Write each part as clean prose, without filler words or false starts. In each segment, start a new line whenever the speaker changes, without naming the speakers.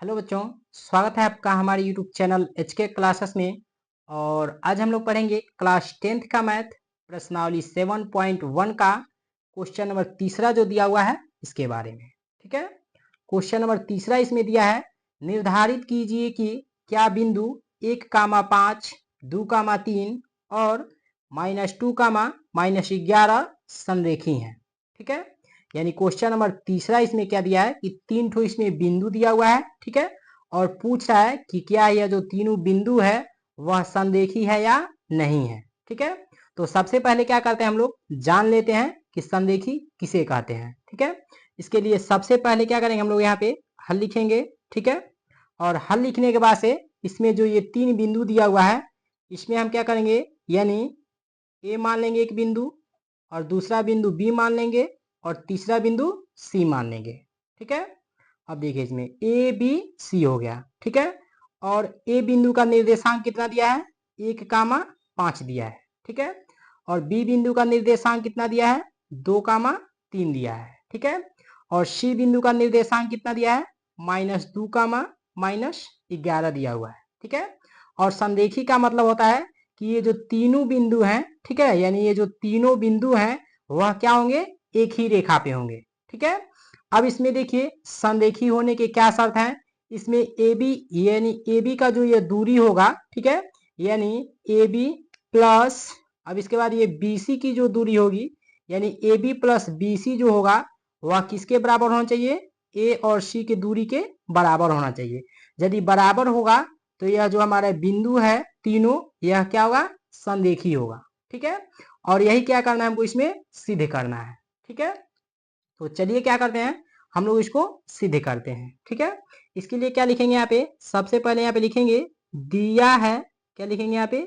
Hello बच्चों, स्वागत है आपका हमारे यूट्यूब चैनल HK क्लासेस में। और आज हम लोग पढ़ेंगे क्लास 10th का मैथ प्रश्नावली 7.1 का क्वेश्चन नंबर तीसरा जो दिया हुआ है इसके बारे में। ठीक है, क्वेश्चन नंबर तीसरा इसमें दिया है, निर्धारित कीजिए कि क्या बिंदु 1,5, 2,3 और -2, -11 संरेखी हैं। ठीक है, यानी क्वेश्चन नंबर तीसरा इसमें क्या दिया है कि 3 ठो इसमें बिंदु दिया हुआ है। ठीक है, और पूछ रहा है कि क्या यह जो तीनों बिंदु है वह संरेखी है या नहीं है। ठीक है, तो सबसे पहले क्या करते हैं, हम लोग जान लेते हैं कि संरेखी किसे कहते हैं। ठीक है, इसके लिए सबसे पहले क्या करेंगे, हम लोग यहाँ पे हल लिखेंगे। ठीक है, और हल लिखने के बाद से इसमें जो ये 3 बिंदु दिया हुआ है इसमें हम क्या करेंगे, यानी ए मान लेंगे एक बिंदु, और दूसरा बिंदु बी मान लेंगे, और तीसरा बिंदु सी मान लेंगे। ठीक है, अब देखिए इसमें ए बी सी हो गया। ठीक है, और ए बिंदु का निर्देशांक कितना दिया है, 1,5 दिया है। ठीक है, और बी बिंदु का निर्देशांक कितना दिया है, 2,3 दिया है। ठीक है, और सी बिंदु का निर्देशांक कितना दिया है, -2, -11 दिया हुआ है। ठीक है, और संरेखी का मतलब होता है कि ये जो तीनों बिंदु हैं, ठीक है, यानी ये जो तीनों बिंदु हैं वह क्या होंगे, एक ही रेखा पे होंगे। ठीक है, अब इसमें देखिए संरेखी होने के क्या शर्त हैं, इसमें ए बी यानी ए बी का जो ये दूरी होगा, ठीक है, यानी ए बी प्लस, अब इसके बाद ये बी सी की जो दूरी होगी, यानी A B plus B C जो होगा वह किसके बराबर होना चाहिए, ए और सी की दूरी के बराबर होना चाहिए। यदि बराबर होगा तो यह जो हमारा बिंदु है तीनों, यह क्या होगा, संरेखी होगा। ठीक है, और यही क्या करना है हमको, इसमें सिद्ध करना है। ठीक है, तो चलिए क्या करते हैं, हम लोग इसको सिद्ध करते हैं। ठीक है, इसके लिए क्या लिखेंगे, यहाँ पे सबसे पहले यहाँ पे लिखेंगे दिया है। क्या लिखेंगे यहाँ पे,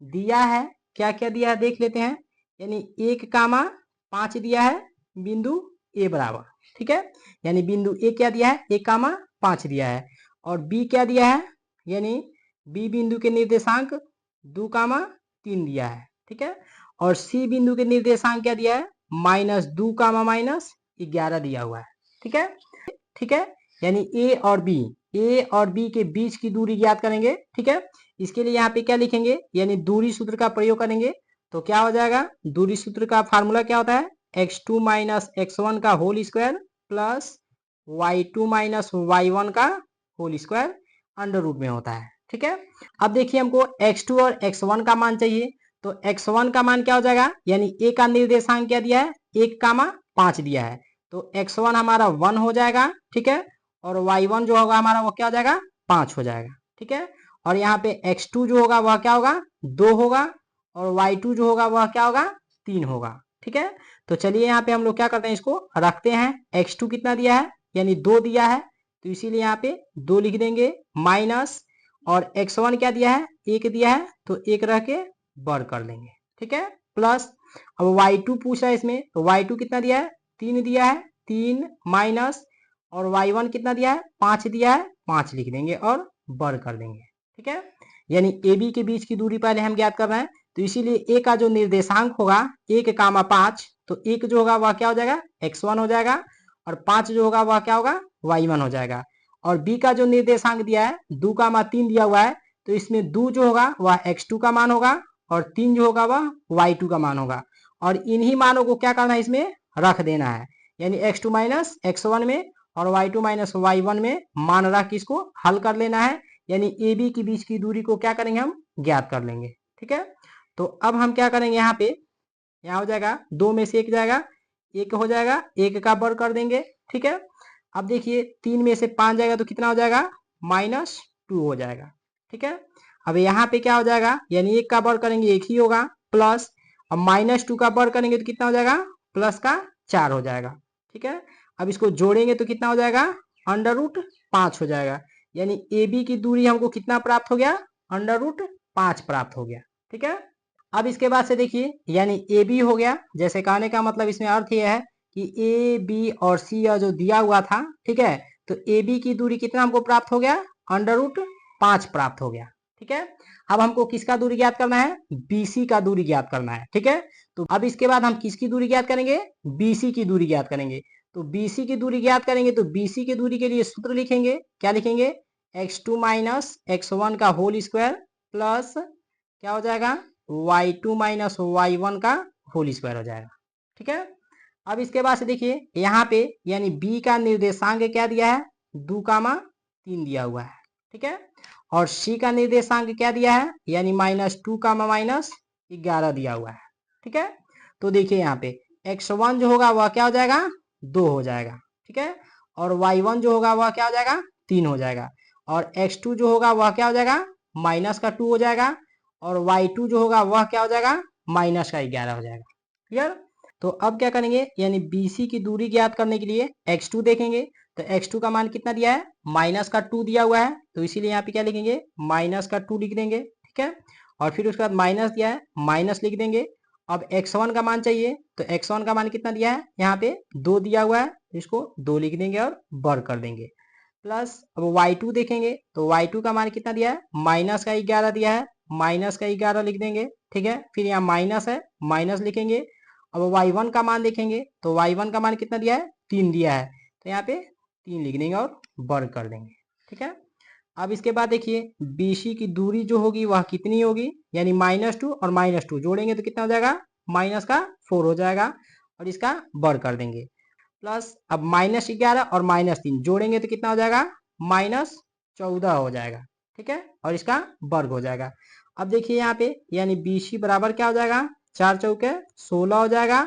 दिया है, क्या क्या दिया है देख लेते हैं, यानी 1,5 दिया है बिंदु ए बराबर। ठीक है, यानी बिंदु ए क्या दिया है, 1,5 दिया है, और बी क्या दिया है, यानी बी बिंदु के निर्देशांक 2,3 दिया है। ठीक है, और सी बिंदु के निर्देशांक क्या दिया है, -2, -11 दिया हुआ है। ठीक है, ठीक है, यानी ए और बी के बीच की दूरी ज्ञात करेंगे। ठीक है, इसके लिए यहाँ पे क्या लिखेंगे, यानी दूरी सूत्र का प्रयोग करेंगे। तो क्या हो जाएगा, दूरी सूत्र का फार्मूला क्या होता है, x2 - x1 का whole square plus y2 - y1 का होल स्क्वायर अंडर रूट में होता है। ठीक है, अब देखिए हमको x2 और x1 का मान चाहिए। तो x1 का मान क्या हो जाएगा, यानी a का निर्देशांक क्या दिया है, 1,5 दिया है, तो x1 हमारा 1 हो जाएगा। ठीक है, और y1 जो होगा हमारा वो क्या हो जाएगा, 5 हो जाएगा। ठीक है, और यहाँ पे x2 जो होगा वह क्या होगा, 2 होगा, और y2 जो होगा वह क्या होगा, 3 होगा। ठीक है, तो चलिए यहाँ पे हम लोग क्या करते हैं, इसको रखते हैं। x2 कितना दिया है, यानी 2 दिया है, तो इसीलिए यहाँ पे 2 लिख देंगे, माइनस, और x1 क्या दिया है, 1 दिया है, तो 1 रह के वर्ग कर लेंगे। ठीक है, प्लस, अब y2 पूछ रहा है इसमें, तो y2 कितना दिया है, 3 दिया है, 3 माइनस, और y1 कितना दिया है, 5 दिया है, 5 लिख देंगे और वर्ग कर देंगे। ठीक है, यानी ए बी के बीच की दूरी पहले हम ज्ञात कर रहे हैं, तो इसीलिए ए का जो निर्देशांक होगा 1,5, तो 1 जो होगा वह क्या हो जाएगा, x1 हो जाएगा, और 5 जो होगा वह क्या होगा, y1 हो जाएगा। और बी का जो निर्देशांक दिया है 2,3 दिया हुआ है, तो इसमें 2 जो होगा वह x2 का मान होगा, और 3 जो होगा वह y2 का मान होगा, और इन्हीं मानों को क्या करना है, इसमें रख देना है, यानी x2 - x1 में और y2 - y1 में मान रख इसको हल कर लेना है, यानी ए बी के बीच की दूरी को क्या करेंगे, हम ज्ञात कर लेंगे। ठीक है, तो अब हम क्या करेंगे, यहाँ पे यहाँ हो जाएगा 2 में से 1 जाएगा, 1 हो जाएगा, 1 का वर्ग कर देंगे। ठीक है, अब देखिए 3 में से 5 जाएगा तो कितना हो जाएगा, -2 हो जाएगा। ठीक है, अब यहाँ पे क्या हो जाएगा, यानी 1 का वर्ग करेंगे 1 ही होगा, प्लस, अब -2 का वर्ग करेंगे तो कितना हो जाएगा, प्लस का 4 हो जाएगा। ठीक है, अब इसको जोड़ेंगे तो कितना हो जाएगा, √5 हो जाएगा, यानी ए बी की दूरी हमको कितना प्राप्त हो गया, √5 प्राप्त हो गया। ठीक है, अब इसके बाद से देखिए, यानी ए बी हो गया, जैसे कहने का मतलब इसमें अर्थ यह है कि ए बी और सी जो दिया हुआ था, ठीक है, तो ए बी की दूरी कितना हमको प्राप्त हो गया, √5 प्राप्त हो गया। ठीक है, अब हमको किसका दूरी ज्ञात करना है, BC का दूरी ज्ञात करना है। ठीक है, तो अब इसके बाद हम किसकी दूरी ज्ञात करेंगे, BC की दूरी ज्ञात करेंगे। तो BC की दूरी ज्ञात करेंगे तो BC की दूरी के लिए सूत्र लिखेंगे, क्या लिखेंगे, x2 माइनस x1 का होल स्क्वायर प्लस क्या हो जाएगा, y2 माइनस y1 का होल स्क्वायर हो जाएगा। ठीक है, अब इसके बाद से देखिए यहाँ पे यानी B का निर्देशांक क्या दिया है, 2,3 दिया हुआ है। ठीक है, और C का निर्देशांक क्या दिया है, यानी -2,-11 दिया हुआ है। ठीक है, तो देखिए यहाँ पे x1 जो होगा वह क्या हो जाएगा, 2 हो जाएगा। ठीक है, और y1 जो होगा वह क्या हो जाएगा, 3 हो जाएगा, और x2 जो होगा वह क्या हो जाएगा, -2 हो जाएगा, और y2 जो होगा वह क्या हो जाएगा, -11 हो जाएगा। क्लियर। तो अब क्या करेंगे, यानी BC की दूरी ज्ञात करने के लिए x2 देखेंगे, तो x2 का मान कितना दिया है, -2 दिया हुआ है, तो इसीलिए यहाँ पे क्या लिखेंगे, -2 लिख देंगे। ठीक है, और फिर उसके बाद माइनस दिया है, माइनस लिख देंगे। अब x1 का मान चाहिए, तो x1 का मान कितना दिया है, यहाँ पे 2 दिया हुआ है, इसको 2 लिख देंगे और वर्ग कर देंगे। प्लस अब y2 देखेंगे, तो y2 का मान कितना दिया है, -11 दिया है, -11 लिख देंगे। ठीक है, फिर यहाँ माइनस है, माइनस लिखेंगे। अब y1 का मान देखेंगे, तो y1 का मान कितना दिया है, 3 दिया है, तो यहाँ पे 3 लिख देंगे और वर्ग कर देंगे। ठीक है, अब इसके बाद देखिए BC की दूरी जो होगी वह कितनी होगी, यानी -2 और -2 जोड़ेंगे तो कितना हो जाएगा, -4 हो जाएगा, और इसका वर्ग कर देंगे। प्लस अब -11 और -3 जोड़ेंगे तो कितना हो जाएगा, -14 हो जाएगा। ठीक है, और इसका वर्ग हो जाएगा। अब देखिए यहाँ पे यानी BC बराबर क्या हो जाएगा, 4 चौके 16 हो जाएगा,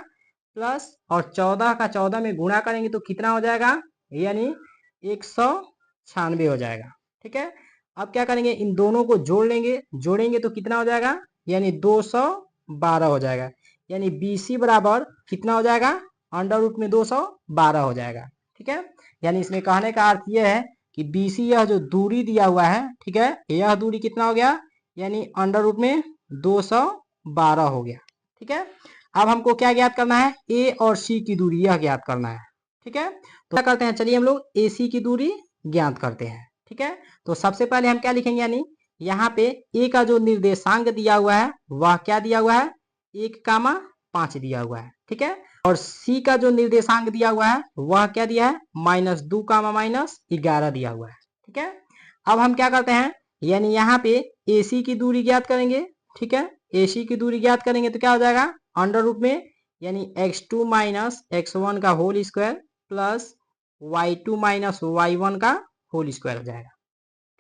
प्लस और 14 का 14 में गुणा करेंगे तो कितना हो जाएगा, यानी 196 हो जाएगा। ठीक है, अब क्या करेंगे, इन दोनों को जोड़ेंगे तो कितना हो जाएगा, यानी 212 हो जाएगा। यानी BC बराबर कितना हो जाएगा, √ में 212 हो जाएगा। ठीक है, यानी इसमें कहने का अर्थ यह है कि BC यह जो दूरी दिया हुआ है, ठीक है, यह दूरी कितना हो गया, यानी √ में 212 हो गया। ठीक है, अब हमको क्या ज्ञात करना है, A और C की दूरी यह ज्ञात करना है। ठीक है, तो क्या करते हैं, चलिए हम लोग AC की दूरी ज्ञात करते हैं। ठीक है, तो सबसे पहले हम क्या लिखेंगे, यानी यहाँ पे A का जो निर्देशांक दिया हुआ है वह क्या दिया हुआ है, 1,5 दिया हुआ है। ठीक है, और C का जो निर्देशांक दिया हुआ है वह क्या दिया है, -2,-11 दिया हुआ है। ठीक है, अब हम क्या करते हैं, यानी यहाँ पे AC की दूरी ज्ञात करेंगे। ठीक है, AC की दूरी ज्ञात करेंगे तो क्या हो जाएगा, √ में यानी x2 माइनस x1 का whole square plus y2 minus y1 का होल स्क्वायर हो जाएगा।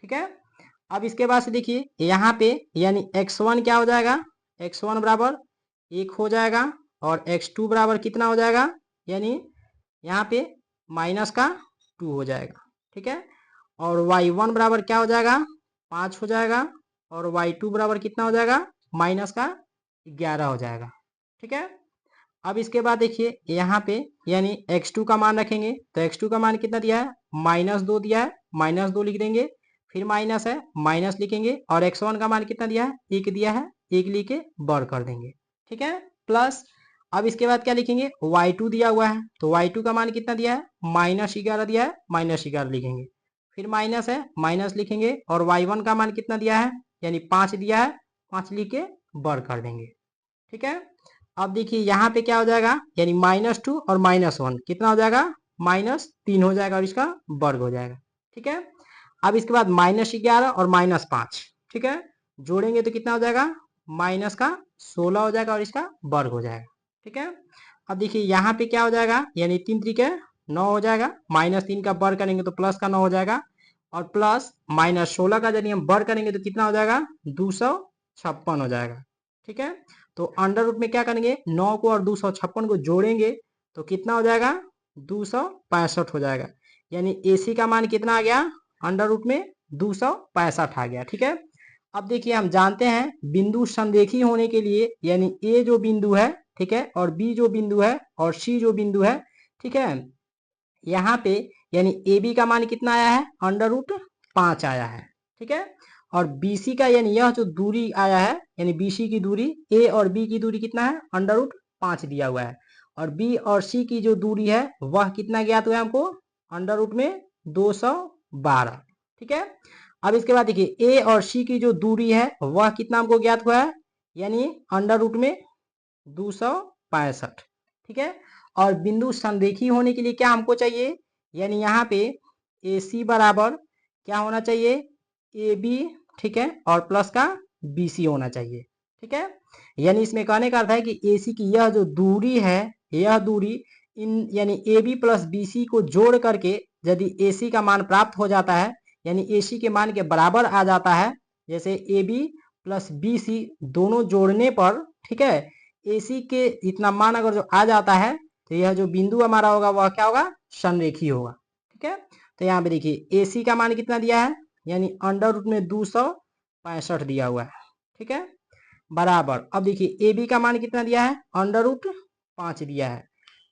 ठीक है, अब इसके बाद से देखिए यहाँ पे यानी x1 क्या हो जाएगा, x1 बराबर 1 हो जाएगा, और x2 बराबर कितना हो जाएगा, यानी यहाँ पे -2 हो जाएगा। ठीक है, और y1 बराबर क्या हो जाएगा, 5 हो जाएगा, और y2 बराबर कितना हो जाएगा, -11 हो जाएगा। ठीक है, अब इसके बाद देखिए यहाँ पे यानी x2 का मान रखेंगे, तो x2 का मान कितना दिया है, -2 दिया है, -2 लिख देंगे, फिर माइनस है, माइनस लिखेंगे, और x1 का मान कितना दिया है, 1 दिया है, 1 लिख के वर्ग कर देंगे। ठीक है, प्लस अब इसके बाद क्या लिखेंगे, y2 दिया हुआ है, तो y2 का मान कितना दिया है, -11 दिया है, -11 लिखेंगे, फिर माइनस है, माइनस लिखेंगे, और y1 का मान कितना दिया है, यानी 5 दिया है, 5 लिख के वर्ग कर देंगे। ठीक है, अब देखिए यहाँ पे क्या हो जाएगा, यानी -2 और -1 कितना हो जाएगा, -3 हो जाएगा, और इसका वर्ग हो जाएगा। ठीक है, अब इसके बाद -11 और -5, ठीक है, जोड़ेंगे तो कितना हो जाएगा, -16 हो जाएगा, और इसका वर्ग हो जाएगा। ठीक है, अब देखिए यहाँ पे क्या हो जाएगा, यानी 3 त्रिके 9 हो जाएगा, -3 का वर्ग करेंगे तो प्लस का 9 हो जाएगा, और प्लस -16 का यदि हम वर्ग करेंगे तो कितना हो जाएगा, 256 हो जाएगा। ठीक है, तो √ में क्या करेंगे, 9 को और 256 को जोड़ेंगे तो कितना हो जाएगा, 265 हो जाएगा। यानी AC का मान कितना आ गया, √ में 265 आ गया। ठीक है, अब देखिए हम जानते हैं बिंदु संरेखी होने के लिए, यानी A जो बिंदु है, ठीक है, और B जो बिंदु है, और C जो बिंदु है, ठीक है, यहाँ पे यानी AB का मान कितना आया है, √5 आया है। ठीक है, और BC का यानी यह जो दूरी आया है, यानी BC की दूरी, A और B की दूरी कितना है, √5 दिया हुआ है, और B और C की जो दूरी है वह कितना ज्ञात हुआ है हमको, √ में 212। ठीक है, अब इसके बाद देखिए A और C की जो दूरी है वह कितना हमको ज्ञात हुआ है, यानी √ में 265। ठीक है, और बिंदु संरेखी होने के लिए क्या हमको चाहिए, यानी यहाँ पे ए सी बराबर क्या होना चाहिए, ए बी, ठीक है, और प्लस का बी सी होना चाहिए, ठीक है। यानी इसमें कहने का अर्थ है कि ए सी की यह जो दूरी है, यह दूरी इन यानी A B plus B C को जोड़ करके यदि ए सी का मान प्राप्त हो जाता है, यानी ए सी के मान के बराबर आ जाता है, जैसे A B plus B C दोनों जोड़ने पर, ठीक है, ए सी के इतना मान अगर जो आ जाता है तो यह जो बिंदु हमारा होगा वह क्या होगा, संरेखी होगा, ठीक है। तो यहाँ पे देखिए ए सी का मान कितना दिया है, यानी अंडर रूट में 265 दिया हुआ है, ठीक है, बराबर अब देखिए ए बी का मान कितना दिया है, अंडर रूट 5 दिया है,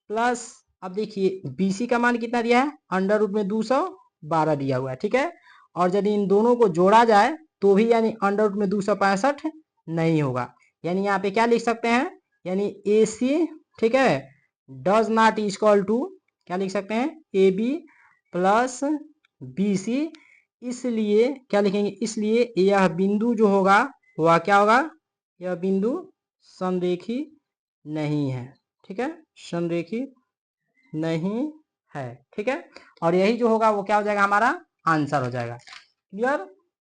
प्लस अब देखिए बी सी का मान कितना दिया है, अंडर रूट में 212 दिया हुआ है, ठीक है। और यदि इन दोनों को जोड़ा जाए तो भी यानी अंडर रूट में 265 नहीं होगा, यानी यहाँ पे क्या लिख सकते हैं, यानी ए सी, ठीक है, डज नॉट इक्वल टू क्या लिख सकते हैं, A B plus B C, इसलिए क्या लिखेंगे, इसलिए यह बिंदु जो होगा वह क्या होगा, यह बिंदु संरेखी नहीं है, ठीक है, संरेखी नहीं है, ठीक है। और यही जो होगा वो क्या हो जाएगा, हमारा आंसर हो जाएगा, क्लियर।